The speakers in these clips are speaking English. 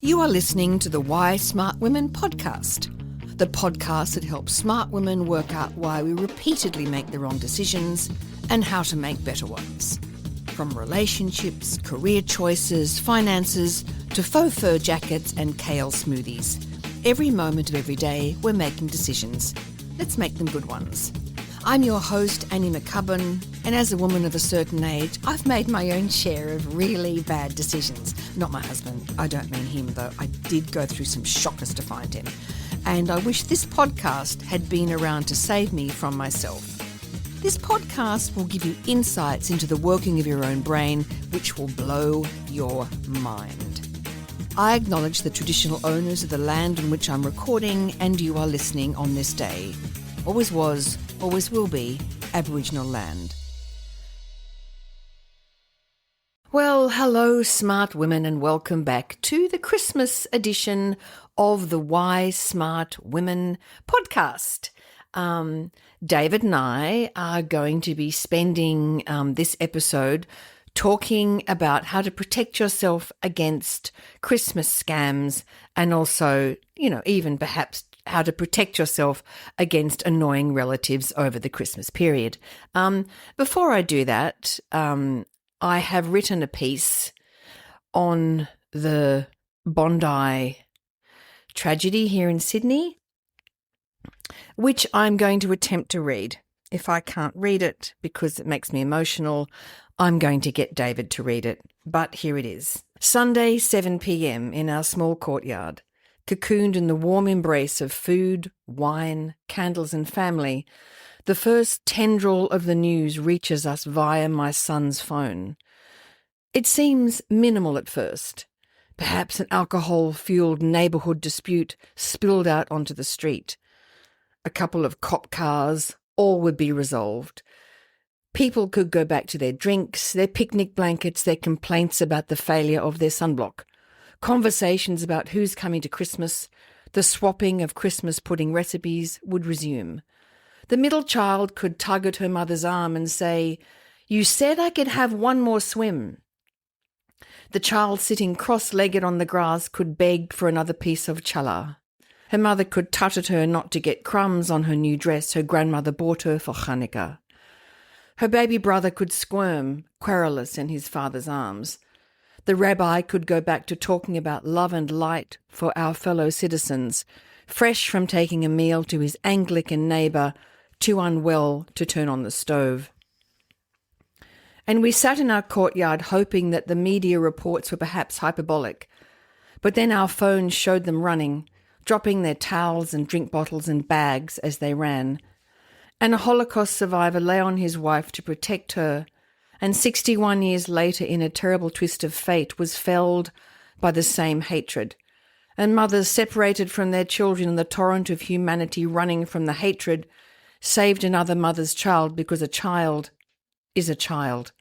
You are listening to the Why Smart Women podcast, the podcast that helps smart women work out why we repeatedly make the wrong decisions and how to make better ones. From relationships, career choices, finances, to faux fur jackets and kale smoothies. Every moment of every day, we're making decisions. Let's make them good ones. I'm your host, Annie McCubbin, and as a woman of a certain age, I've made my own share of really bad decisions. Not my husband. I don't mean him, though. I did go through some shockers to find him. And I wish this podcast had been around to save me from myself. This podcast will give you insights into the working of your own brain, which will blow your mind. I acknowledge the traditional owners of the land on which I'm recording, and you are listening on this day. Always was, always will be, Aboriginal land. Well, hello, smart women, and welcome back to the Christmas edition of the Why Smart Women podcast. David and I are going to be spending this episode talking about how to protect yourself against Christmas scams and also, even perhaps how to protect yourself against annoying relatives over the Christmas period. Before I do that, I have written a piece on the Bondi tragedy here in Sydney, which I'm going to attempt to read. If I can't read it because it makes me emotional, I'm going to get David to read it. But here it is. Sunday, 7 p.m. in our small courtyard. Cocooned in the warm embrace of food, wine, candles and family, the first tendril of the news reaches us via my son's phone. It seems minimal at first. Perhaps an alcohol-fueled neighbourhood dispute spilled out onto the street. A couple of cop cars, all would be resolved. People could go back to their drinks, their picnic blankets, their complaints about the failure of their sunblock. Conversations about who's coming to Christmas, the swapping of Christmas pudding recipes would resume. The middle child could tug at her mother's arm and say, "You said I could have one more swim." The child sitting cross-legged on the grass could beg for another piece of challah. Her mother could tut at her not to get crumbs on her new dress her grandmother bought her for Hanukkah. Her baby brother could squirm, querulous in his father's arms. The rabbi could go back to talking about love and light for our fellow citizens, fresh from taking a meal to his Anglican neighbour, too unwell to turn on the stove. And we sat in our courtyard hoping that the media reports were perhaps hyperbolic. But then our phones showed them running, dropping their towels and drink bottles and bags as they ran. And a Holocaust survivor lay on his wife to protect her, and 61 years later, in a terrible twist of fate, was felled by the same hatred. And mothers separated from their children in the torrent of humanity running from the hatred saved another mother's child because a child is a child.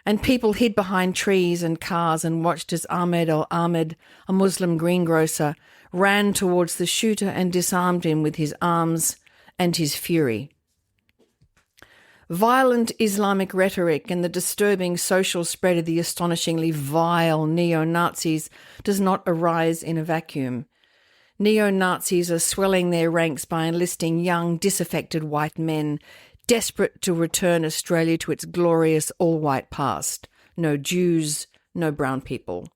And people hid behind trees and cars and watched as Ahmed al-Ahmed, a Muslim greengrocer, ran towards the shooter and disarmed him with his arms and his fury. Violent Islamic rhetoric and the disturbing social spread of the astonishingly vile neo-Nazis does not arise in a vacuum. Neo-Nazis are swelling their ranks by enlisting young, disaffected white men, desperate to return Australia to its glorious all-white past. No Jews, no brown people.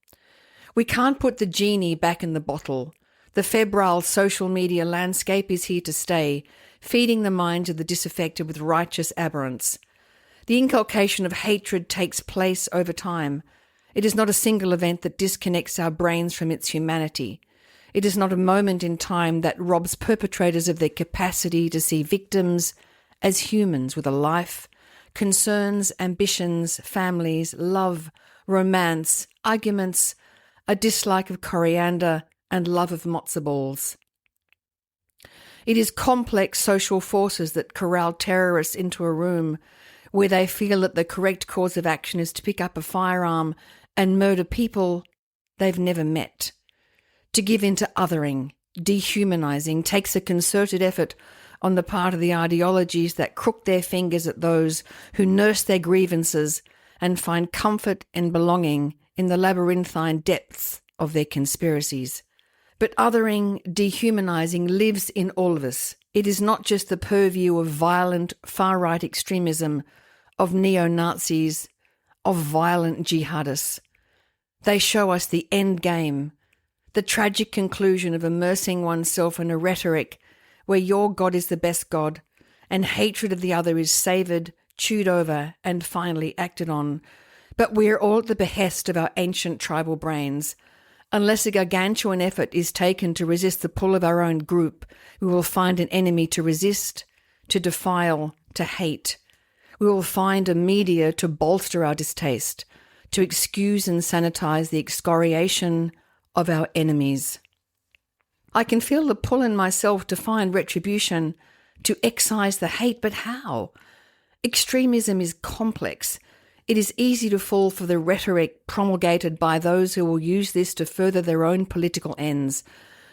We can't put the genie back in the bottle. The febrile social media landscape is here to stay, feeding the minds of the disaffected with righteous aberrance. The inculcation of hatred takes place over time. It is not a single event that disconnects our brains from its humanity. It is not a moment in time that robs perpetrators of their capacity to see victims as humans with a life, concerns, ambitions, families, love, romance, arguments, a dislike of coriander, and love of matzo balls. It is complex social forces that corral terrorists into a room where they feel that the correct course of action is to pick up a firearm and murder people they've never met. To give in to othering, dehumanising, takes a concerted effort on the part of the ideologies that crook their fingers at those who nurse their grievances and find comfort and belonging in the labyrinthine depths of their conspiracies. But othering, dehumanizing lives in all of us. It is not just the purview of violent far-right extremism, of neo-Nazis, of violent jihadists. They show us the end game, the tragic conclusion of immersing oneself in a rhetoric where your God is the best God and hatred of the other is savoured, chewed over and finally acted on. But we are all at the behest of our ancient tribal brains. Unless a gargantuan effort is taken to resist the pull of our own group, we will find an enemy to resist, to defile, to hate. We will find a media to bolster our distaste, to excuse and sanitize the excoriation of our enemies. I can feel the pull in myself to find retribution, to excise the hate, but how? Extremism is complex. It is easy to fall for the rhetoric promulgated by those who will use this to further their own political ends,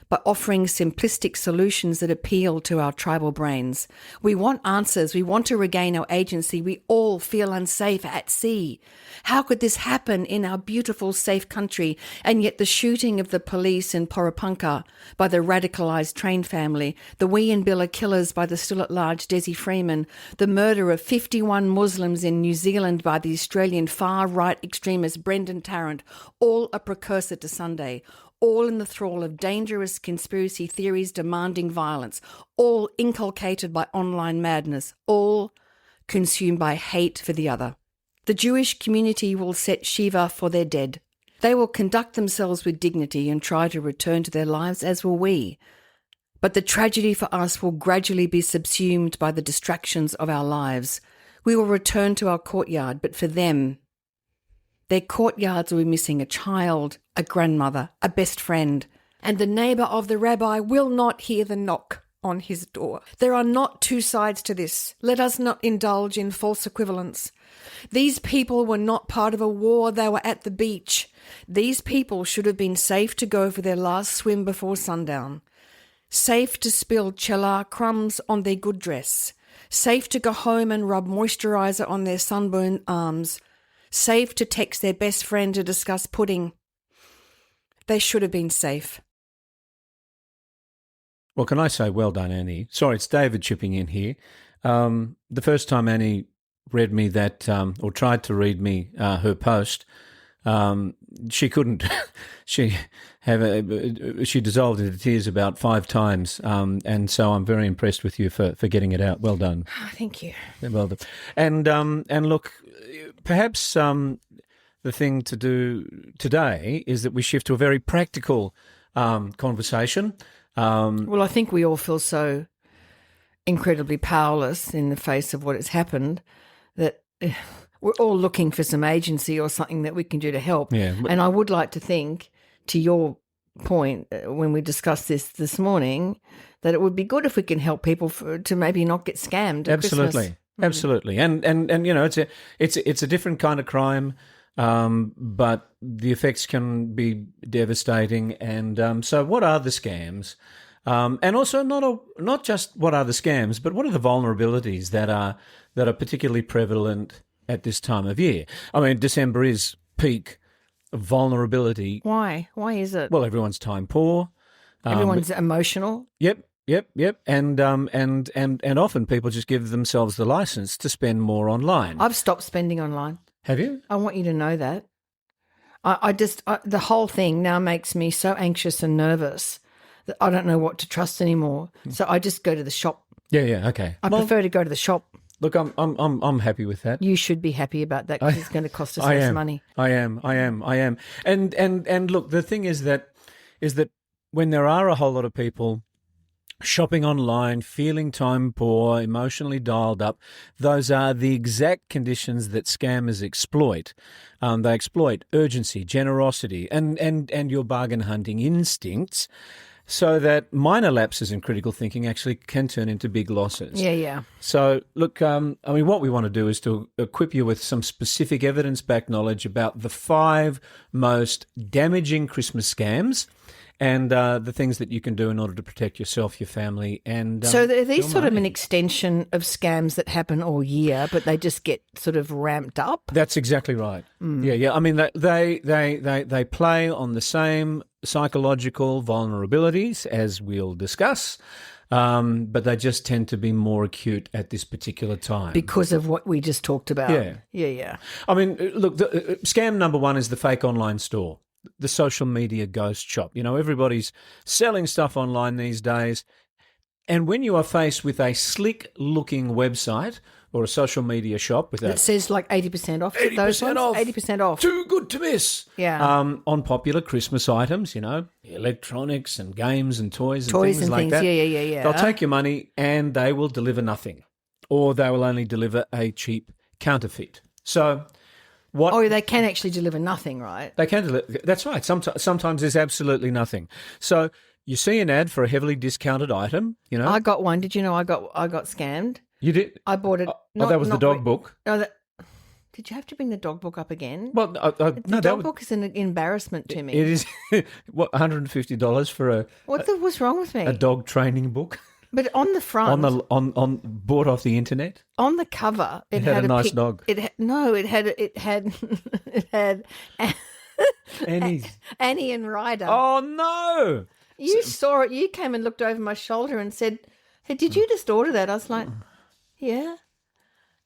by offering simplistic solutions that appeal to our tribal brains. We want answers. We want to regain our agency. We all feel unsafe at sea. How could this happen in our beautiful, safe country? And yet the shooting of the police in Porapunka by the radicalised Train family, the Wiehenbilla killers by the still-at-large Desi Freeman, the murder of 51 Muslims in New Zealand by the Australian far-right extremist Brendan Tarrant, all a precursor to Sunday, all in the thrall of dangerous conspiracy theories demanding violence, all inculcated by online madness, all consumed by hate for the other. The Jewish community will set Shiva for their dead. They will conduct themselves with dignity and try to return to their lives, as will we. But the tragedy for us will gradually be subsumed by the distractions of our lives. We will return to our courtyard, but for them, their courtyards will be missing a child, a grandmother, a best friend, and the neighbour of the rabbi will not hear the knock on his door. There are not two sides to this. Let us not indulge in false equivalence. These people were not part of a war. They were at the beach. These people should have been safe to go for their last swim before sundown, safe to spill cheddar crumbs on their good dress, safe to go home and rub moisturiser on their sunburned arms, safe to text their best friend to discuss pudding. They should have been safe. Well, can I say well done, Annie? Sorry, it's David chipping in here. The first time Annie read me that, or tried to read me her post, she couldn't. she dissolved into tears about 5 times, and so I'm very impressed with you for getting it out. Well done. Oh, thank you. Well done. And look, perhaps the thing to do today is that we shift to a very practical conversation. Well, I think we all feel so incredibly powerless in the face of what has happened that we're all looking for some agency or something that we can do to help. Yeah. And I would like to think, to your point, when we discussed this morning, that it would be good if we can help people to maybe not get scammed at Absolutely. Christmas. Absolutely. And you know, it's a different kind of crime, but the effects can be devastating. And so what are the scams? And also not just what are the scams, but what are the vulnerabilities that are particularly prevalent at this time of year? I mean, December is peak vulnerability. Why? Why is it? Well, everyone's time poor. Everyone's emotional. Yep. And often people just give themselves the license to spend more online. I've stopped spending online. Have you? I want you to know that. The whole thing now makes me so anxious and nervous that I don't know what to trust anymore. So I just go to the shop. Yeah, okay. I prefer to go to the shop. Look, I'm happy with that. You should be happy about that because it's going to cost us less money. I am. And look, the thing is that when there are a whole lot of people shopping online, feeling time poor, emotionally dialed up, those are the exact conditions that scammers exploit. They exploit urgency, generosity, and your bargain hunting instincts, so that minor lapses in critical thinking actually can turn into big losses. Yeah. So, look, I mean, what we want to do is to equip you with some specific evidence-backed knowledge about the 5 most damaging Christmas scams and the things that you can do in order to protect yourself, your family, and so are these your sort of money. an extension of scams that happen all year, but they just get sort of ramped up? That's exactly right. Yeah. I mean, they play on the same psychological vulnerabilities as we'll discuss, but they just tend to be more acute at this particular time. Because of what we just talked about. Yeah. I mean, look, scam number one is the fake online store, the social media ghost shop. You know, everybody's selling stuff online these days. And when you are faced with a slick-looking website or a social media shop with It says like 80% off. 80% off. 80% off. Too good to miss. Yeah. On popular Christmas items, you know, electronics and games and toys and Toys things and like things. that. Yeah. They'll take your money and they will deliver nothing, or they will only deliver a cheap counterfeit. So what? Oh, they can actually deliver nothing, right? They can deliver. That's right. Sometimes there's absolutely nothing. So you see an ad for a heavily discounted item, you know. I got one. Did you know I got scammed? You did? I bought it. That was the dog book. No, did you have to bring the dog book up again? Well, The no, dog book is an embarrassment to me. It is what $150 for What's wrong with me? a dog training book But on the front, on bought off the internet. on the cover, it had had a nice dog. It had Annie's. Annie and Ryder. Oh no! You saw it. You came and looked over my shoulder and said, "Hey, did you just order that?" I was like, "Yeah."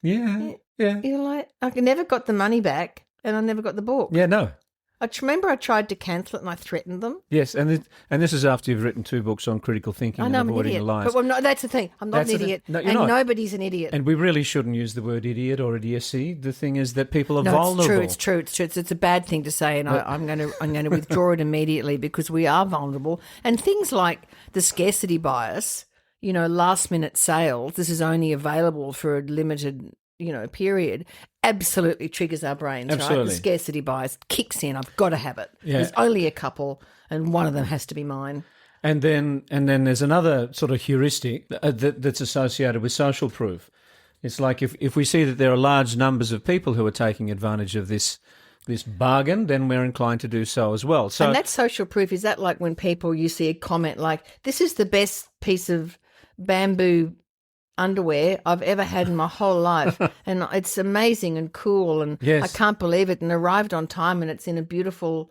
Yeah. You're like, I never got the money back, and I never got the book. Yeah, no. I remember I tried to cancel it, and I threatened them. Yes, and this is after you've written 2 books on critical thinking I and know I'm an avoiding idiot, lies. but that's the thing. I'm not That's an the thing. idiot, No, you're and not. nobody's an idiot. And we really shouldn't use the word idiot or idiocy. The thing is that people are No, vulnerable. it's true. It's a bad thing to say, and I'm going to withdraw it immediately because we are vulnerable. And things like the scarcity bias, you know, last minute sales. This is only available for a limited, period. Absolutely triggers our brains. Right? Absolutely. The scarcity bias kicks in. I've got to have it. Yeah. There's only a couple, and one of them has to be mine. And then there's another sort of heuristic that's associated with social proof. It's like if we see that there are large numbers of people who are taking advantage of this bargain, then we're inclined to do so as well. So, and that's social proof. Is that like when you see a comment like, "This is the best piece of bamboo underwear I've ever had in my whole life, and it's amazing and cool, and Yes. I can't believe it, and arrived on time, and it's in a beautiful,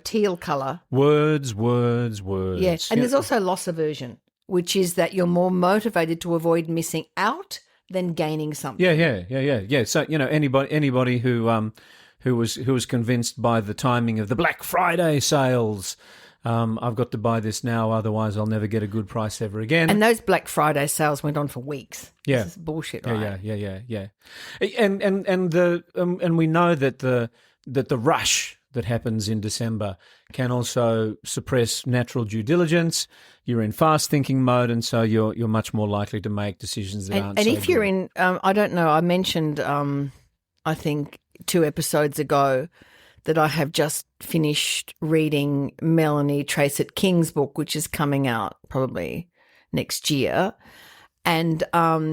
teal colour." words. Yeah, and there's also loss aversion, which is that you're more motivated to avoid missing out than gaining something. Yeah. So anybody who was convinced by the timing of the Black Friday sales, I've got to buy this now, otherwise I'll never get a good price ever again. And those Black Friday sales went on for weeks. Yeah. This is bullshit, right? Yeah. And we know that the rush that happens in December can also suppress natural due diligence. You're in fast thinking mode, and so you're much more likely to make decisions that aren't. And so if you're good. in, I don't know, I mentioned, I think 2 episodes ago that I have just finished reading Melanie Tracett King's book, which is coming out probably next year. And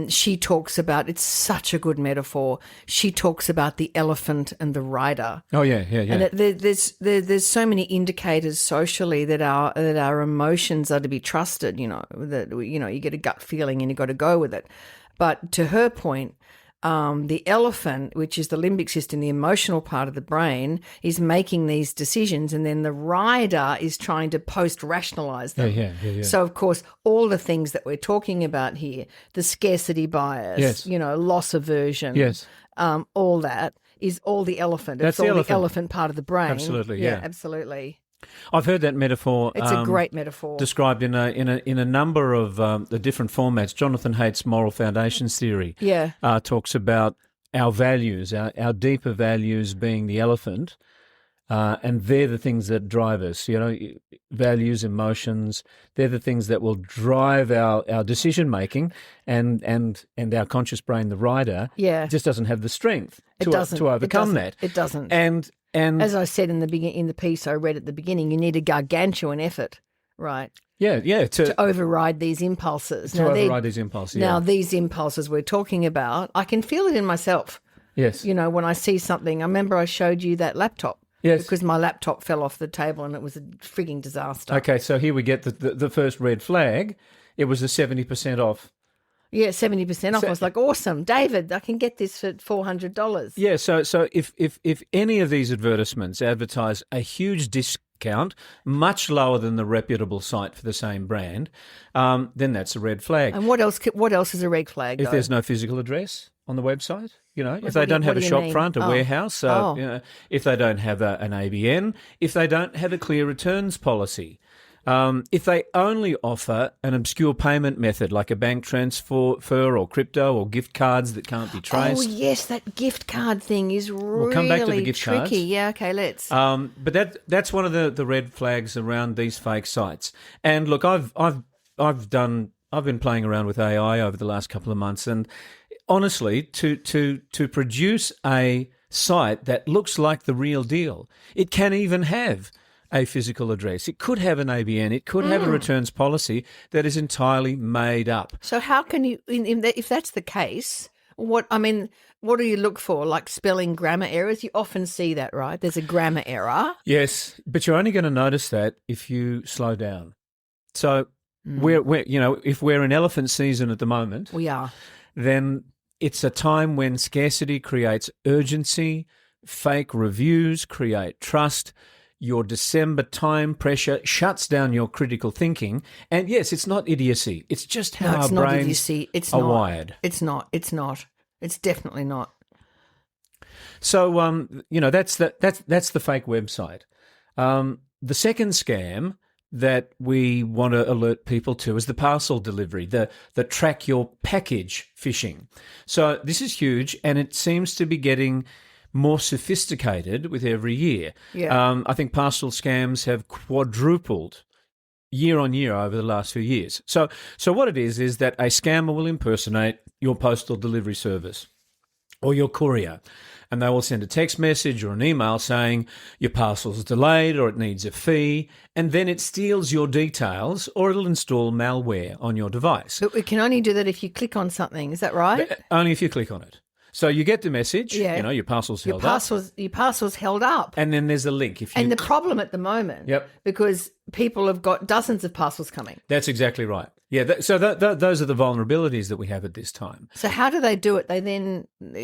she talks about, it's such a good metaphor. She talks about the elephant and the rider. Oh yeah. And there's so many indicators socially that our emotions are to be trusted. You get a gut feeling and you got to go with it. But to her point, the elephant, which is the limbic system, the emotional part of the brain, is making these decisions, and then the rider is trying to post-rationalize them. Yeah. So, of course, all the things that we're talking about here, the scarcity bias, Yes. Loss aversion, Yes. all that is all the elephant. That's it's all the the elephant part of the brain. Absolutely, yeah. Absolutely. I've heard that metaphor. It's a great metaphor. Described in a number of the different formats. Jonathan Haidt's moral foundations theory. Yeah. Talks about our values, our deeper values being the elephant, and they're the things that drive us. Values, emotions. They're the things that will drive our decision making, and our conscious brain, the rider, just doesn't have the strength to overcome that. It doesn't. And as I said in the piece I read at the beginning, you need a gargantuan effort, right? To override these impulses. These impulses. Yeah. Now, these impulses we're talking about, I can feel it in myself. Yes. When I see something, I remember I showed you that laptop. Yes. because my laptop fell off the table and it was a frigging disaster. Okay, so here we get the first red flag. It was a 70% off. Yeah, 70% off. I was like, awesome, David, I can get this for $400. Yeah, so if any of these advertisements advertise a huge discount, much lower than the reputable site for the same brand, then that's a red flag. And what else? What else is a red flag? If though? there's no physical address on the website, if What they do you- don't have what a do you shop mean? front, a Oh. warehouse, if they don't have an ABN, if they don't have a clear returns policy. If they only offer an obscure payment method like a bank transfer or crypto or gift cards that can't be traced. Oh, yes, that gift card thing is really We'll come back to the gift tricky. cards. Yeah, okay, let's. But that's one of the red flags around these fake sites. And look, I've been playing around with AI over the last couple of months, and honestly, to produce a site that looks like the real deal, it can even have a physical address. It could have an ABN. It could have a returns policy that is entirely made up. So how can you, if that's the case, what do you look for? Like spelling, grammar errors? You often see that, right? There's a grammar error. Yes, but you're only going to notice that if you slow down. So if we're in elephant season at the moment, We are. then it's a time when scarcity creates urgency, fake reviews create trust, your December time pressure shuts down your critical thinking. And yes, it's not idiocy. It's just how No, it's our not brains idiocy. It's are not. wired. It's not. It's not. It's definitely not. So, that's the fake website. The second scam that we want to alert people to is the parcel delivery, the track your package phishing. So this is huge, and it seems to be getting more sophisticated with every year. Yeah. I think parcel scams have quadrupled year on year over the last few years. So what it is that a scammer will impersonate your postal delivery service or your courier, and they will send a text message or an email saying your parcel's delayed or it needs a fee, and then it steals your details or it'll install malware on your device. But we can only do that if you click on something. Is that right? Only if you click on it. So you get the message, Yeah. your parcel's Your held up, parcel's held up. and then there's a link. If you, And the problem at the moment, Yep. because people have got dozens of parcels coming. That's exactly right. Yeah, those are the vulnerabilities that we have at this time. So how do they do it?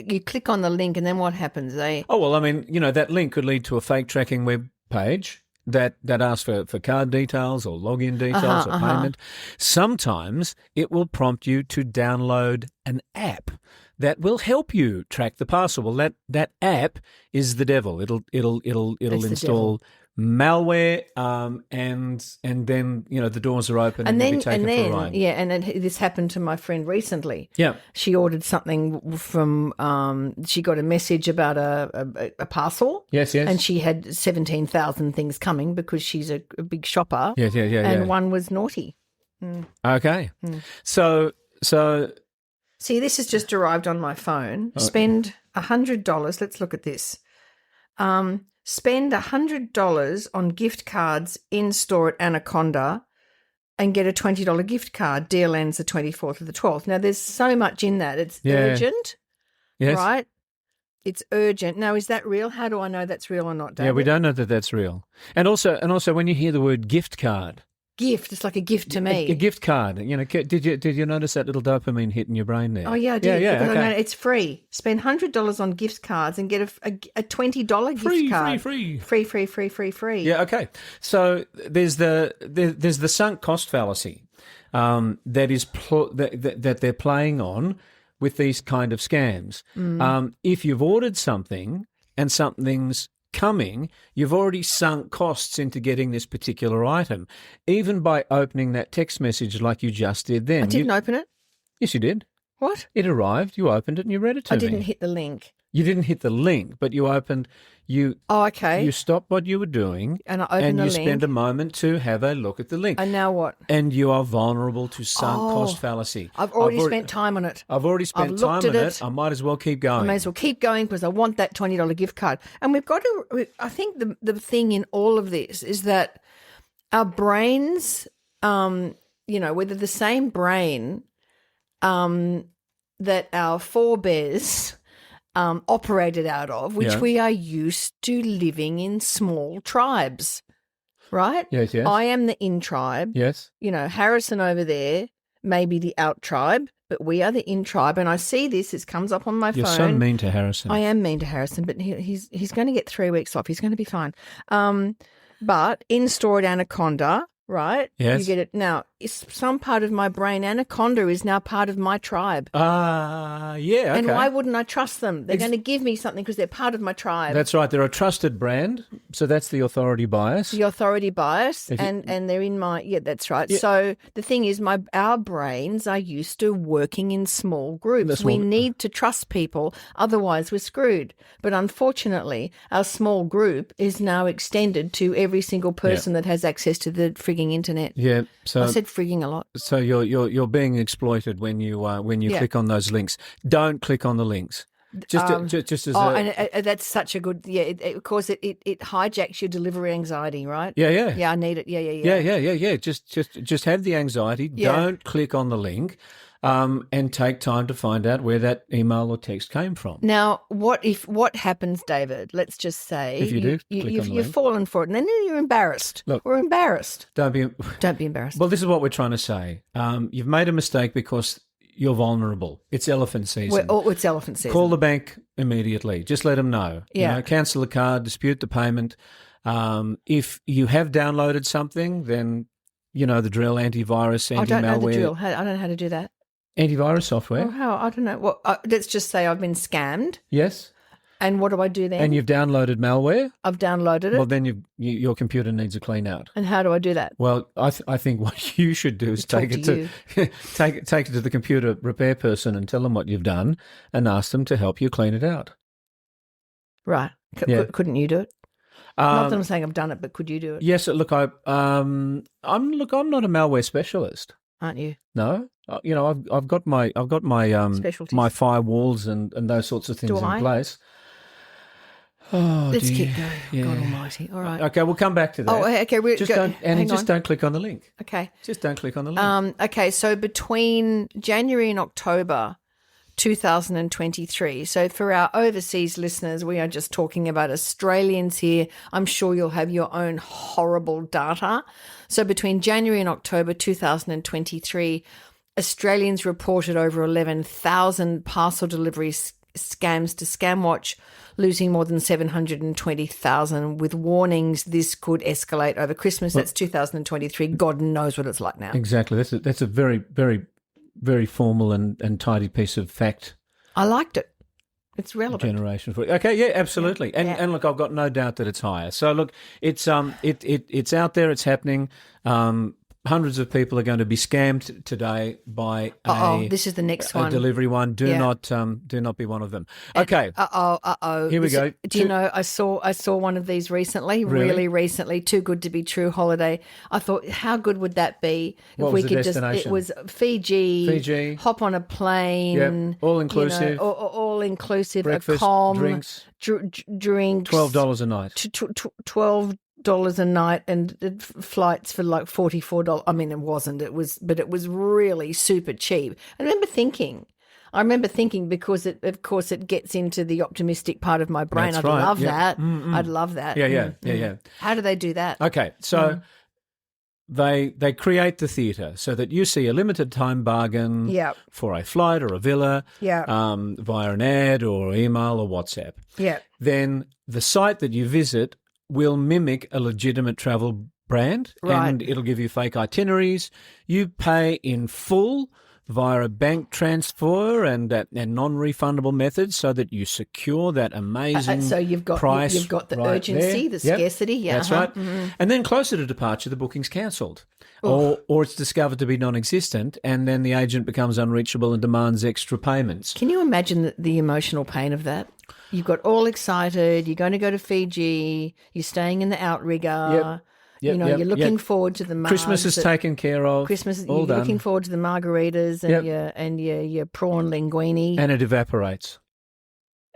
You click on the link and then what happens? Oh, well, that link could lead to a fake tracking web page that asks for card details or login details or payment. Sometimes it will prompt you to download an app that will help you track the parcel. Well, that app is the devil. It'll install malware, and then the doors are open and you'll be taken for a ride. Yeah, and then this happened to my friend recently. Yeah. She ordered something from. She got a message about a parcel. Yes. And she had 17,000 things coming because she's a big shopper. Yeah. And one was naughty. Okay. So. See, this has just arrived on my phone. Spend $100. Let's look at this. Spend $100 on gift cards in store at Anaconda and get a $20 gift card. Deal ends the 24th of the 12th. Now, there's so much in that. It's urgent, Yes. right? It's urgent. Now, is that real? How do I know that's real or not, David? Yeah, we don't know that that's real. And also, when you hear the word gift card, Gift. It's like a gift to me. a gift card. Did you notice that little dopamine hit in your brain there? Oh, yeah, I did. Yeah. Because I know Okay. it's free. Spend $100 on gift cards and get a $20 gift card. Free. Free. Yeah. Okay. So there's the sunk cost fallacy that they're playing on with these kind of scams. If you've ordered something and something's coming, you've already sunk costs into getting this particular item, even by opening that text message like you just did then. I didn't open it. Yes, you did. What? It arrived, you opened it and you read it to I me. didn't hit the link. You didn't hit the link, but you opened, Oh, okay. you stopped what you were doing And I opened and the you link. spend a moment to have a look at the link. And now what? And you are vulnerable to sunk cost fallacy. I've already spent time on it. I've already spent I've time looked on at it. it. I might as well keep going. I may as well keep going because I want that $20 gift card. And we've got to, I think the thing in all of this is that our brains, whether the same brain that our forebears operated out of, which Yeah. we are used to living in small tribes, right? Yes, yes. I am the in tribe. Yes. You know, Harrison over there may be the out tribe, but we are the in tribe. And I see this, it comes up on my You're phone. so mean to Harrison. I am mean to Harrison, but he's going to get 3 weeks off. He's going to be fine. But in stored Anaconda, right? Yes. You get it now. It's some part of my brain. Anaconda is now part of my tribe. Yeah, okay. And why wouldn't I trust them? They're going to give me something because they're part of my tribe. That's right. They're a trusted brand, so that's the authority bias. The authority bias, and they're in my that's right. Yeah. So the thing is, our brains are used to working in small groups. We need to trust people, otherwise we're screwed. But unfortunately, our small group is now extended to every single person that has access to the frigging internet. Yeah. So I said frigging a lot. So you're being exploited when you click on those links. Don't click on the links. Just as that's such a good of course it hijacks your delivery anxiety, right? Yeah. I need it. Yeah. Just have the anxiety. Yeah. Don't click on the link, and take time to find out where that email or text came from. Now, what happens, David? Let's just say if you do, you've fallen for it, and then you're embarrassed. Look, we're embarrassed. Don't be embarrassed. Well, this is what we're trying to say. You've made a mistake because you're vulnerable. It's elephant season. It's elephant season. Call the bank immediately. Just let them know. Yeah. Cancel the card, dispute the payment. If you have downloaded something, then you know the drill: antivirus, anti-malware. I don't know the drill. I don't know how to do that. Antivirus software. Oh, how? I don't know. Well, let's just say I've been scammed. Yes. And what do I do then? And you've downloaded malware. I've downloaded it. Well, then your computer needs a clean out. And how do I do that? Well, I think what you should do is take it to the computer repair person and tell them what you've done and ask them to help you clean it out. Right. Couldn't you do it? Not that I'm saying I've done it, but could you do it? Yes. Look, I'm not a malware specialist. Aren't you? No. I've got my specialties, my firewalls and those sorts of things in place. Oh, let's dear. keep going. Yeah. God Almighty! All right. Okay, we'll come back to that. Oh, okay. Don't click on the link. Okay. Just don't click on the link. Okay. So between January and October 2023. So for our overseas listeners, we are just talking about Australians here. I'm sure you'll have your own horrible data. So between January and October 2023, Australians reported over 11,000 parcel delivery scams to Scamwatch, losing more than 720,000 with warnings this could escalate over Christmas. That's 2023. God knows what it's like now. Exactly. That's a very, very, very formal and tidy piece of fact. I liked it. It's relevant. Generation for okay, yeah, absolutely. And look, I've got no doubt that it's higher. So look, it's it's out there, it's happening. Hundreds of people are going to be scammed today by this is the next one. Delivery one. Do not be one of them. Okay. Here we go. Do you know? I saw one of these recently. Really recently. Too good to be true. Holiday. I thought, how good would that be if we could just? It was Fiji. Hop on a plane. Yep. All inclusive. All inclusive. Breakfast, drinks. Drinks. $12 a night. $12 a night and flights for like $44. I mean, it wasn't. It was really super cheap. I remember thinking because of course it gets into the optimistic part of my brain. That's I'd right. love Yep. that. Mm-mm. I'd love that. Yeah. How do they do that? Okay, so they create the theatre so that you see a limited time bargain for a flight or a villa via an ad or email or WhatsApp. Yeah. Then the site that you visit will mimic a legitimate travel brand, and it'll give you fake itineraries. You pay in full via a bank transfer and non-refundable methods, so that you secure that amazing so you've got price. You've got the right urgency, there. the scarcity. Yeah, that's right. Mm-hmm. And then closer to departure, the booking's cancelled, or it's discovered to be non-existent, and then the agent becomes unreachable and demands extra payments. Can you imagine the emotional pain of that? You've got all excited. You're going to go to Fiji. You're staying in the outrigger. You're looking forward to the Christmas is taken care of. You're looking forward to the margaritas and your prawn linguine, and it evaporates.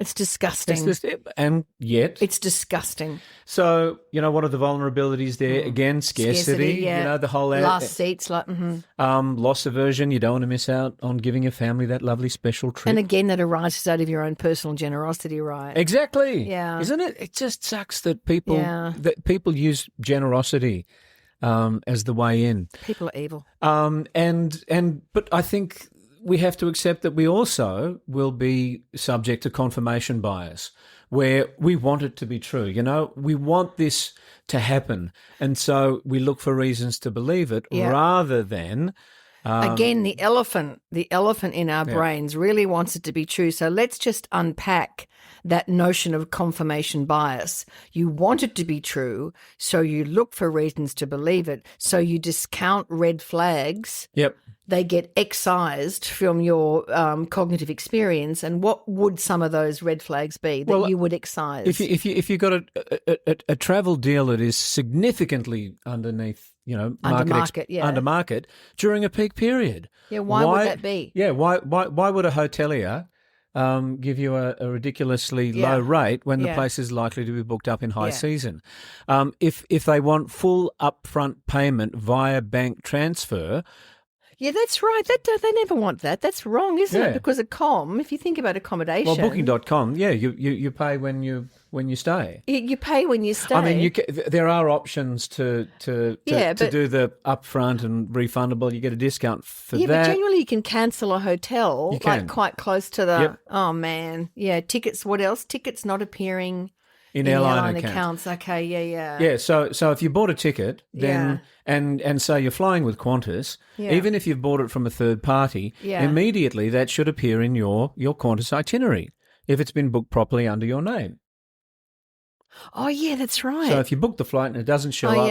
It's disgusting. And yet, It's disgusting. so what are the vulnerabilities there? Again, scarcity. Yeah. The whole Last seats, loss aversion. You don't want to miss out on giving your family that lovely special treat. and again, that arises out of your own personal generosity, right? Exactly. Yeah. Isn't it? It just sucks that people use generosity as the way in. People are evil. But I think we have to accept that we also will be subject to confirmation bias, where we want it to be true. We want this to happen, and so we look for reasons to believe it rather than. Again, the elephant in our brains really wants it to be true. So let's just unpack that notion of confirmation bias. You want it to be true, so you look for reasons to believe it. So you discount red flags. Yep. They get excised from your cognitive experience. And what would some of those red flags be that you would excise? If you got a travel deal that is significantly underneath, under market during a peak period. Yeah, why would that be? Yeah, why would a hotelier give you a ridiculously low rate when the place is likely to be booked up in high season? If they want full upfront payment via bank transfer. Yeah, that's right. They never want that. That's wrong, isn't it? Because if you think about accommodation. Well, Booking.com, you pay when you stay. You pay when you stay. I mean, there are options to do the upfront and refundable. You get a discount for that. Yeah, but generally you can cancel a hotel quite close to the. Oh man, tickets. What else? Tickets not appearing in airline accounts. Okay, yeah. Yeah, so if you bought a ticket, then and say you're flying with Qantas, even if you've bought it from a third party, immediately that should appear in your Qantas itinerary if it's been booked properly under your name. Oh, yeah, that's right. So if you book the flight and it doesn't show up,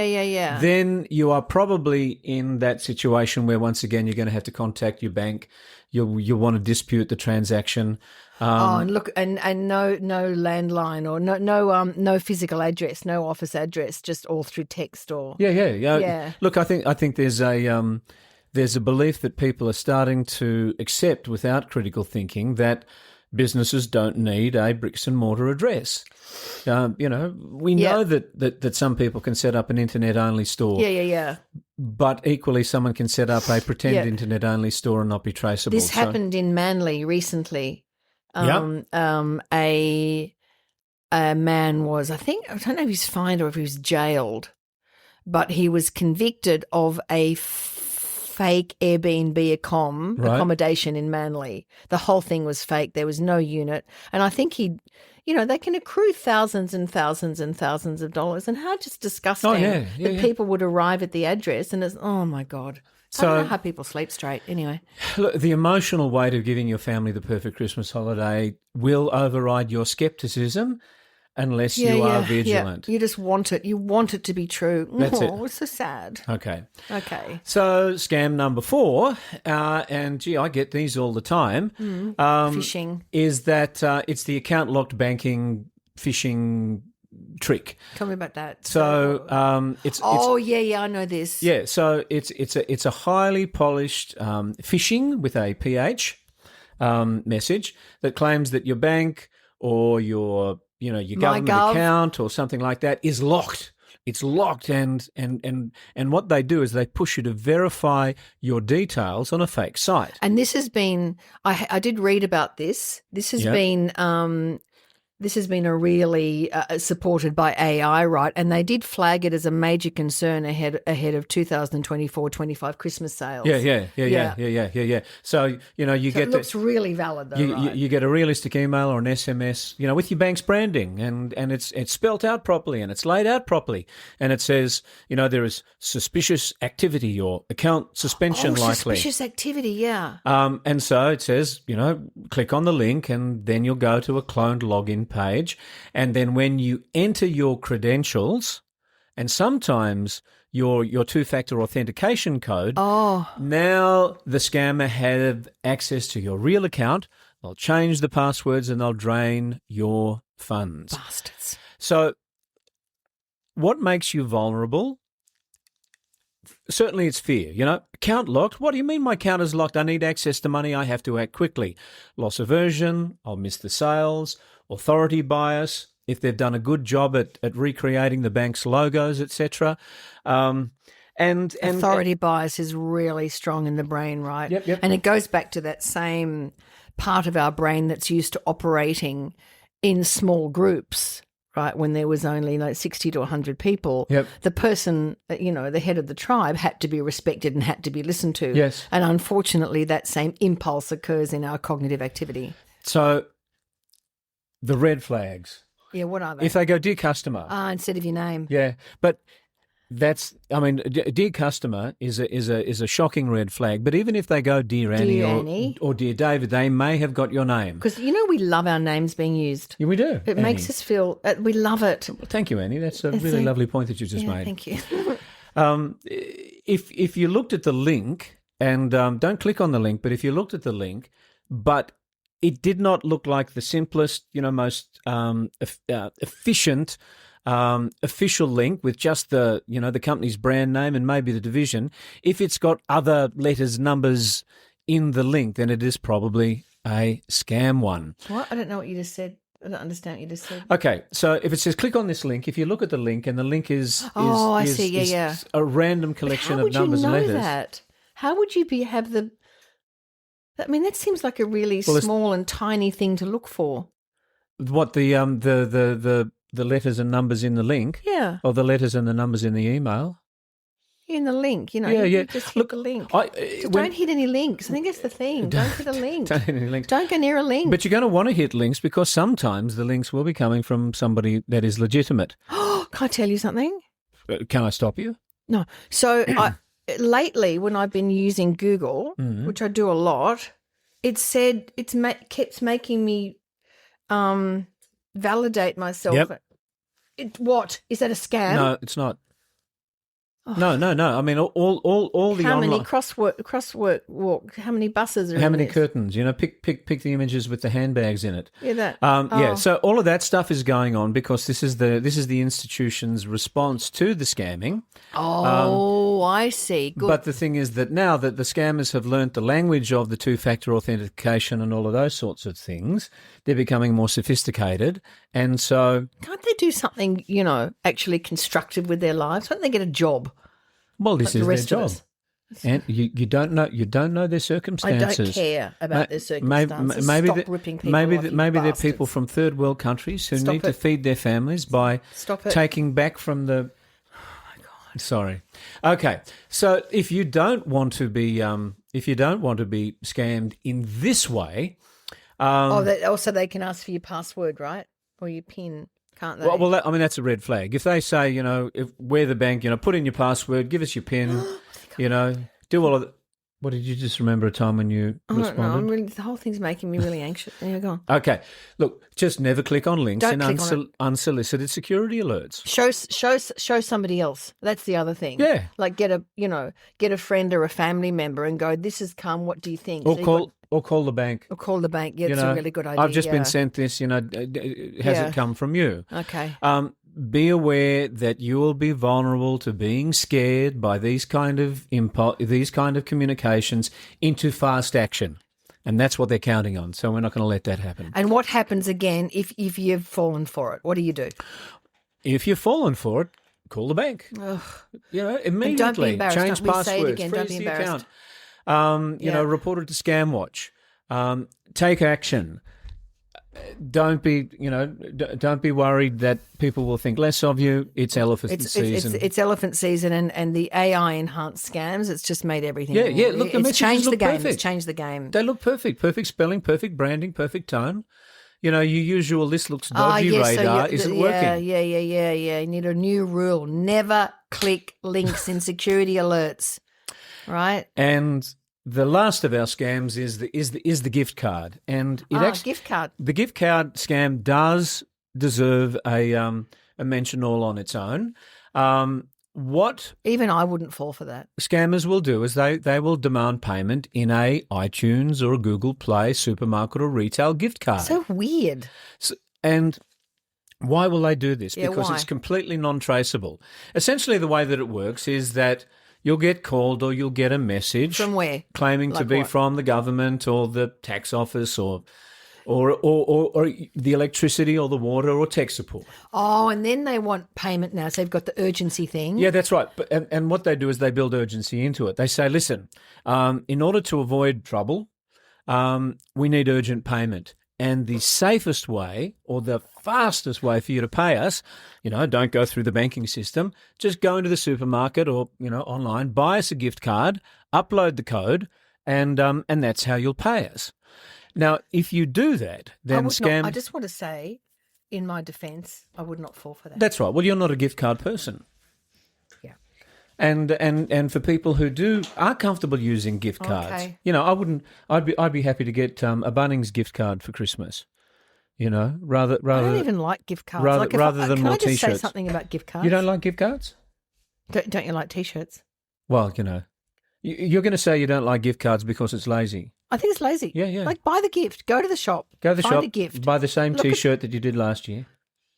then you are probably in that situation where once again you're going to have to contact your bank. You'll want to dispute the transaction. And look, and no landline or no physical address, no office address, just all through text or yeah. Look, I think there's a belief that people are starting to accept without critical thinking that businesses don't need a bricks and mortar address. We know that some people can set up an internet only store. Yeah. But equally, someone can set up a pretend internet only store and not be traceable. This happened in Manly recently. A man was, I don't know if he's fined or if he was jailed, but he was convicted of a fake Airbnb accommodation in Manly. The whole thing was fake. There was no unit. And I think they can accrue thousands and thousands and thousands of dollars. And how just disgusting that people would arrive at the address and it's, oh my God. I don't know how people sleep straight. Anyway. Look, the emotional weight of giving your family the perfect Christmas holiday will override your skepticism unless you are vigilant. You just want it. You want it to be true. That's it. It's so sad. Okay. So scam number 4, and gee, I get these all the time. Phishing. Is that it's the account locked banking phishing trick. Tell me about that. So it's I know this. Yeah, so it's a highly polished phishing with a PH message that claims that your bank or your government account or something like that is locked. It's locked, and what they do is they push you to verify your details on a fake site. And this has been, I did read about this. This has been. This has been a really supported by AI, right? And they did flag it as a major concern ahead of 2024-25 Christmas sales. Yeah. So you get it looks really valid though. You get a realistic email or an SMS, with your bank's branding, and it's spelt out properly and it's laid out properly, and it says there is suspicious activity or account suspension likely. Suspicious activity, yeah. And so it says click on the link and then you'll go to a cloned login page, and then when you enter your credentials and sometimes your two-factor authentication code, now the scammer have access to your real account. They'll change the passwords and they'll drain your funds. Bastards. So what makes you vulnerable? Certainly it's fear. Account locked. What do you mean my account is locked? I need access to money. I have to act quickly. Loss aversion. I'll miss the sales. authority bias, if they've done a good job at recreating the bank's logos, etc. And authority bias is really strong in the brain, right? Yep. And it goes back to that same part of our brain that's used to operating in small groups, right? When there was only like 60 to 100 people, the person, the head of the tribe had to be respected and had to be listened to. Yes. And unfortunately, that same impulse occurs in our cognitive activity. So the red flags. Yeah, what are they? If they go, dear customer. Instead of your name. Yeah, but dear customer is a shocking red flag. But even if they go, dear Annie, or dear David, they may have got your name. Because, we love our names being used. Yeah, we do. It makes us feel, we love it. Well, thank you, Annie. That's a really lovely point that you just made. Thank you. If you looked at the link, and don't click on the link, but if you looked at the link, but it did not look like the simplest, most efficient official link with just the company's brand name and maybe the division. If it's got other letters, numbers in the link, then it is probably a scam one. What? I don't know what you just said. I don't understand what you just said. Okay, so if it says click on this link, if you look at the link and the link is I see, yeah. a random collection of numbers and letters. That? How would you have the? I mean, that seems like a really small and tiny thing to look for. What the letters and numbers in the link? Yeah. Or the letters and the numbers in the email? In the link, Yeah. Just hit the link. Don't hit any links. I think that's the thing. Don't hit a link. Don't hit any links. Don't go near a link. But you're going to want to hit links because sometimes the links will be coming from somebody that is legitimate. Can I tell you something? Can I stop you? No. So lately, when I've been using Google, which I do a lot, it said kept making me validate myself. Yep. What? Is that a scam? No, it's not. Oh. No. I mean, all the how online... many crosswalk walk? How many buses are How in many this? curtains? Pick the images with the handbags in it. Yeah, that. Yeah. So all of that stuff is going on because this is the institution's response to the scamming. Oh, I see. Good. But the thing is that now that the scammers have learnt the language of the two-factor authentication and all of those sorts of things, they're becoming more sophisticated. And so... Can't they do something, actually constructive with their lives? Why don't they get a job? Well, this is their job. And you don't know their I circumstances. don't care about their circumstances. Stop ripping people off, maybe they're bastards. people from third world countries who need to feed their families by taking back from the... Sorry. Okay. So if you don't want to be scammed in this way, also they can ask for your password, right, or your PIN, can't they? Well, that's a red flag. If they say, if we're the bank, put in your password, give us your PIN, do all of the... What did you just remember a time when you responded? The whole thing's making me really anxious. Yeah, go on. Okay. Look, just never click on links Don't and click on unsolicited security alerts. Show somebody else. That's the other thing. Yeah. Like get a friend or a family member and go, this has come, what do you think? Or call the bank. Or call the bank. Yeah, it's a really good idea. I've just been sent this, has it come from you? Okay. Be aware that you will be vulnerable to being scared by these kind of communications into fast action. And that's what they're counting on. So we're not going to let that happen. And what happens again if you've fallen for it? What do you do? If you've fallen for it, call the bank. Ugh. Immediately. Don't be embarrassed. Change Don't passwords. say it again. Don't be Freeze the embarrassed. account. Report it to Scamwatch. Take action. Don't be worried that people will think less of you. It's elephant season. It's elephant season, and the AI enhanced scams. It's just made everything. Yeah. Look, the it's changed the game. perfect. It's changed the game. They look perfect. Perfect spelling, perfect branding, perfect tone. Your usual "this looks dodgy" radar isn't working. Yeah. You need a new rule: never click links in security alerts. Right. And the last of our scams is the gift card, and gift card. The gift card scam does deserve a mention all on its own. What even I wouldn't fall for that. Scammers will do is they will demand payment in a iTunes or a Google Play supermarket or retail gift card. So weird. And why will they do this? Yeah, because why? it's completely non-traceable. Essentially, the way that it works is that you'll get called or you'll get a message. From where? Claiming to Like be what? from the government or the tax office or or the electricity or the water or tech support. Oh, and then they want payment now. So they've got the urgency thing. Yeah, that's right. But and what they do is they build urgency into it. They say, listen, in order to avoid trouble, we need urgent payment. And the safest way or the fastest way for you to pay us, don't go through the banking system. Just go into the supermarket or, online, buy us a gift card, upload the code, and that's how you'll pay us. Now, if you do that, then I just want to say, in my defence, I would not fall for that. That's right. Well, you're not a gift card person. Yeah. And for people who are comfortable using gift cards, Okay. I wouldn't. I'd be happy to get a Bunnings gift card for Christmas. Rather. I don't even like gift cards. Rather than more Can I just say T-shirts. something about gift cards? You don't like gift cards? Don't you like T-shirts? Well, you're going to say you don't like gift cards because it's lazy. I think it's lazy. Yeah. Like, buy the gift. Go to the shop. Go to the find shop. a gift. Buy the same Look at- T-shirt that you did last year.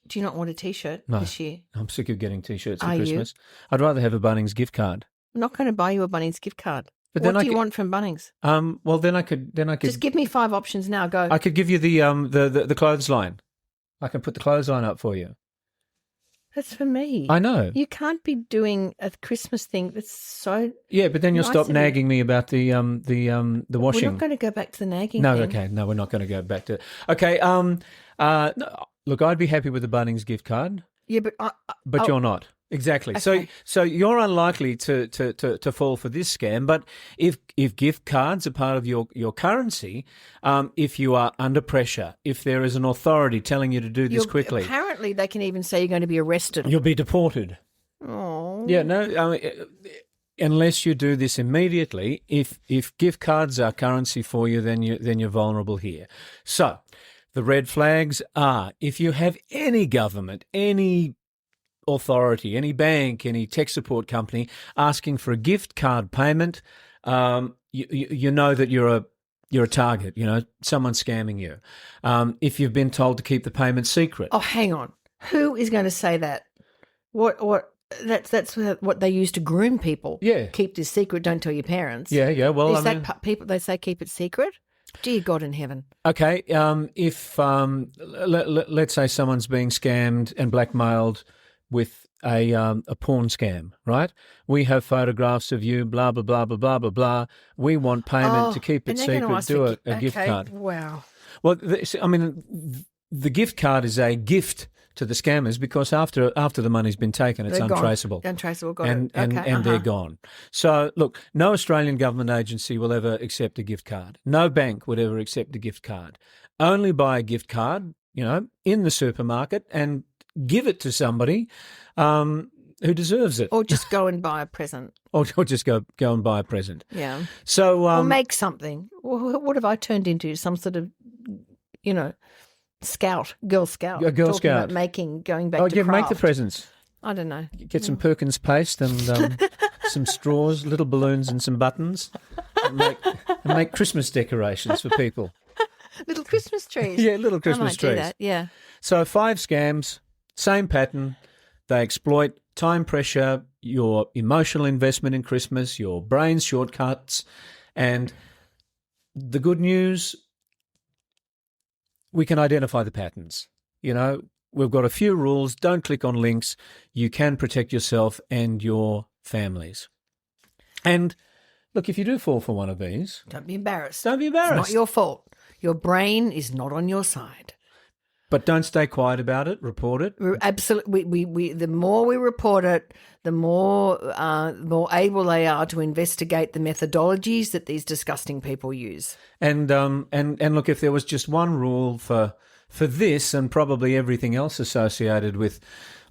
Do you not want a T-shirt No. this year? I'm sick of getting T-shirts for Are you? Christmas. I'd rather have a Bunnings gift card. I'm not going to buy you a Bunnings gift card. But What then do you want from Bunnings? Well, then I could. Just give me 5 options now. Go. I could give you the clothesline. I can put the clothesline up for you. That's for me. I know. You can't be doing a Christmas thing that's so... Yeah, but then you'll Nice stop of you. nagging me about the We're washing. not going to go back to the nagging No, thing. okay, no, we're not going to go back to. Okay, no, look, I'd be happy with the Bunnings gift card, Yeah, but... but you're not. Exactly. Okay. So you're unlikely to fall for this scam. But if gift cards are part of your currency, if you are under pressure, if there is an authority telling you to do this quickly, Apparently, they can even say you're going to be arrested. you'll be deported. Oh. Yeah, no, unless you do this immediately. If gift cards are currency for you, then you're vulnerable here. So the red flags are if you have any government, any authority, any bank, any tech support company asking for a gift card payment, you know that you're a target. Someone's scamming you. If you've been told to keep the payment secret, Oh, hang on. Who is going to say that? What? That's what they use to groom people. Yeah. Keep this secret. Don't tell your parents. yeah. Well, Is that people? They say keep it secret. Dear God in heaven. okay. If let's say someone's being scammed and blackmailed with a porn scam, right? We have photographs of you, blah blah blah blah blah blah blah. We want payment to keep it and they're gonna secret. ask Do a gift okay, card. Wow. Well, the gift card is a gift to the scammers because after the money's been taken, it's They're gone. untraceable. Untraceable. Got And it. Okay, and they're gone. So look, no Australian government agency will ever accept a gift card. No bank would ever accept a gift card. Only buy a gift card, in the supermarket and give it to somebody who deserves it, Or just go and buy a present. or just go and buy a present. Yeah. So Or make something. What have I turned into? Some sort of, Girl Scout. A Girl Talking Scout. about going back oh to yeah, make craft. the presents. I don't know. Get some Perkins paste and some straws, little balloons, and some buttons. And make Christmas decorations for people. Little Christmas trees. Yeah, little I Christmas might trees. do that. Yeah. So 5 scams, same pattern. They exploit time pressure, your emotional investment in Christmas, your brain's shortcuts, and the good news, we can identify the patterns. We've got a few rules. Don't click on links. You can protect yourself and your families. And look, if you do fall for one of these, Don't be embarrassed. don't be It's embarrassed. not your fault. Your brain is not on your side. But don't stay quiet about it. Report it. We're absolutely. We the more we report it, the more able they are to investigate the methodologies that these disgusting people use. And look, if there was just one rule for this and probably everything else associated with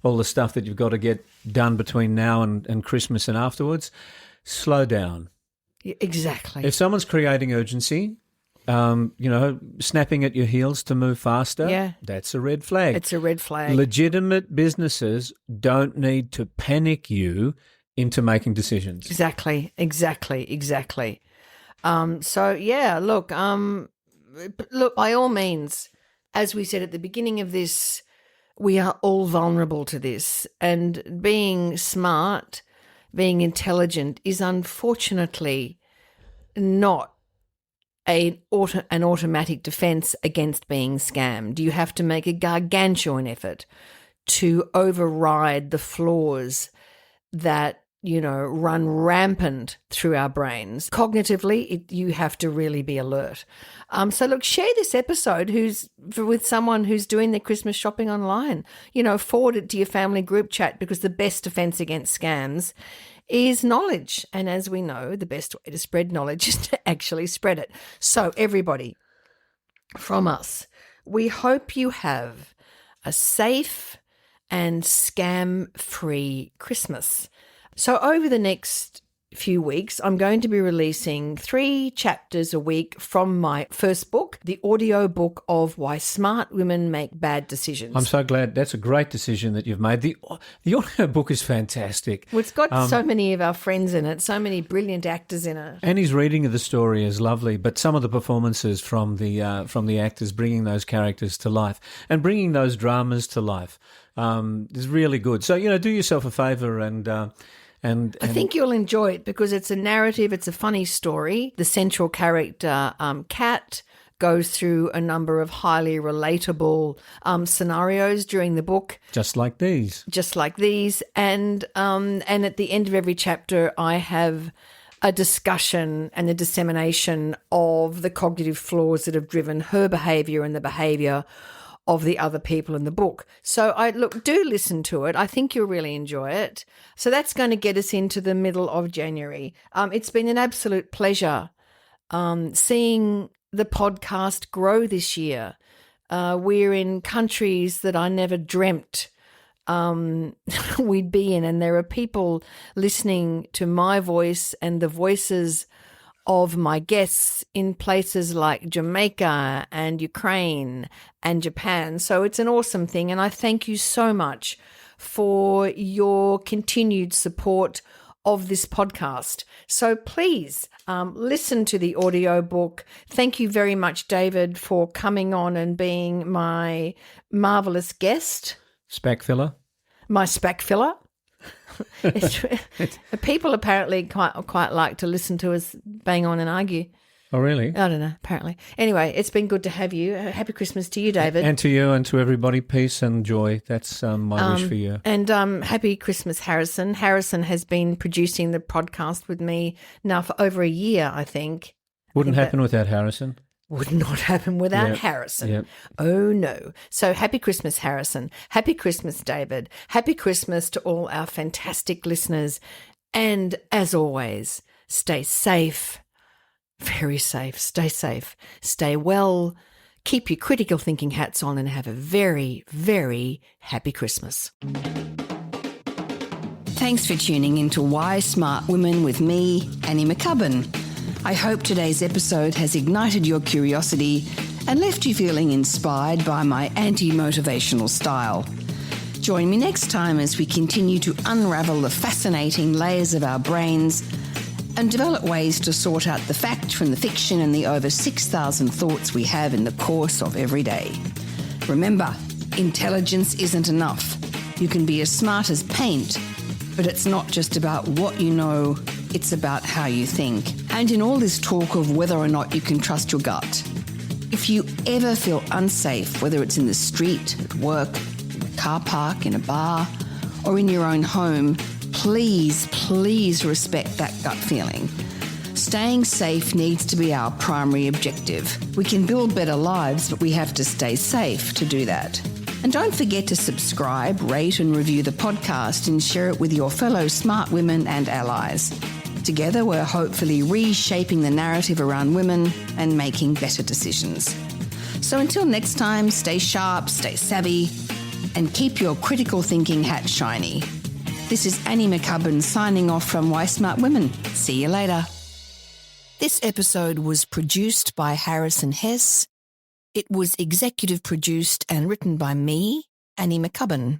all the stuff that you've got to get done between now and Christmas and afterwards, slow down. Yeah, exactly. If someone's creating urgency, snapping at your heels to move faster, Yeah. that's a red flag. It's a red flag. Legitimate businesses don't need to panic you into making decisions. Exactly. So yeah, look, by all means, as we said at the beginning of this, we are all vulnerable to this, and being smart, being intelligent is unfortunately not an automatic defense against being scammed. You have to make a gargantuan effort to override the flaws that, run rampant through our brains. Cognitively, you have to really be alert. So look, share this episode with someone who's doing their Christmas shopping online. Forward it to your family group chat, because the best defense against scams is knowledge. And as we know, the best way to spread knowledge is to actually spread it. So everybody, from us, we hope you have a safe and scam-free Christmas. So over the next few weeks, I'm going to be releasing 3 chapters a week from my first book, the audio book of Why Smart Women Make Bad Decisions. I'm so glad. That's a great decision that you've made. The audio book is fantastic. Well, it's got so many of our friends in it, so many brilliant actors in it. Annie's reading of the story is lovely, but some of the performances from the actors bringing those characters to life and bringing those dramas to life is really good. So, do yourself a favour and I think you'll enjoy it, because it's a narrative, it's a funny story. The central character, Kat, goes through a number of highly relatable scenarios during the book. Just like these. And at the end of every chapter, I have a discussion and a dissemination of the cognitive flaws that have driven her behaviour and the behaviour of the other people in the book. So do listen to it. I think you'll really enjoy it. So that's going to get us into the middle of January. It's been an absolute pleasure seeing the podcast grow this year. We're in countries that I never dreamt we'd be in, and there are people listening to my voice and the voices of my guests in places like Jamaica and Ukraine and Japan. So it's an awesome thing, and I thank you so much for your continued support of this podcast. So please listen to the audiobook. Thank you very much, David, for coming on and being my marvellous guest. Spack filler. My spack filler. People apparently quite like to listen to us bang on and argue. Oh, really? I don't know, apparently. Anyway, it's been good to have you. Happy Christmas to you, David. And to you and to everybody. Peace and joy. That's my wish for you. And happy Christmas, Harrison. Harrison has been producing the podcast with me now for over a year, I think. Wouldn't happen without Harrison. Would not happen without Harrison. Yep. Oh, no. So happy Christmas, Harrison. Happy Christmas, David. Happy Christmas to all our fantastic listeners. And as always, stay safe, very safe, stay well, keep your critical thinking hats on, and have a very, very happy Christmas. Thanks for tuning into Why Smart Women with me, Annie McCubbin. I hope today's episode has ignited your curiosity and left you feeling inspired by my anti-motivational style. Join me next time as we continue to unravel the fascinating layers of our brains and develop ways to sort out the fact from the fiction and the over 6,000 thoughts we have in the course of every day. Remember, intelligence isn't enough. You can be as smart as paint, but it's not just about what you know, it's about how you think. And in all this talk of whether or not you can trust your gut, if you ever feel unsafe, whether it's in the street, at work, in a car park, in a bar, or in your own home, please respect that gut feeling. Staying safe needs to be our primary objective. We can build better lives, but we have to stay safe to do that. And don't forget to subscribe, rate and review the podcast and share it with your fellow smart women and allies. Together, we're hopefully reshaping the narrative around women and making better decisions. So until next time, stay sharp, stay savvy, and keep your critical thinking hat shiny. This is Annie McCubbin signing off from Why Smart Women. See you later. This episode was produced by Harrison Hess. It was executive produced and written by me, Annie McCubbin.